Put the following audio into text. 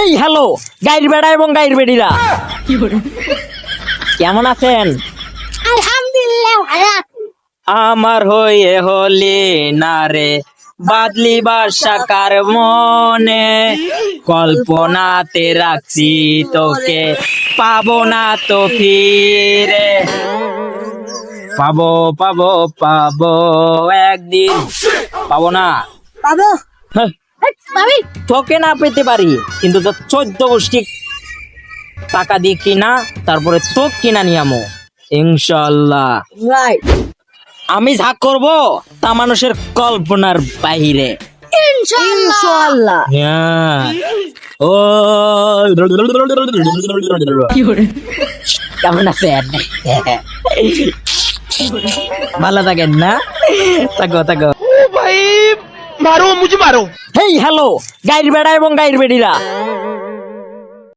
Hey hello গাইর বেড়া এবং গাইর বেড়িরা কেমন আছেন? আলহামদুলিল্লাহ ভালো আছি। আমার হয়ে হলি না রে বাদলি বাসাকার মনে, কল্পনাতে রাখছি তোকে পাবো না তো ফিরে, পাবো পাবো পাবো একদিন, পাবো না। বাবু হ্যাঁ, ভাবি তোকে না পেতে পারি কিন্তু তো 14 গোষ্ঠী টাকা দিয়ে কিনা তারপরে তো কিনা নিয়ামো ইনশাল্লাহ। রাইট আমি যা করব তা মানুষের কল্পনার বাইরে। ইনশাআল্লাহ হ্যাঁ। ও কেমন আছেন? ভালো থাকেন না? থাকো থাকো। भाई मारो मुझे मारो। হেই হ্যালো গাইর বেড়া এবং গাইর বেড়িরা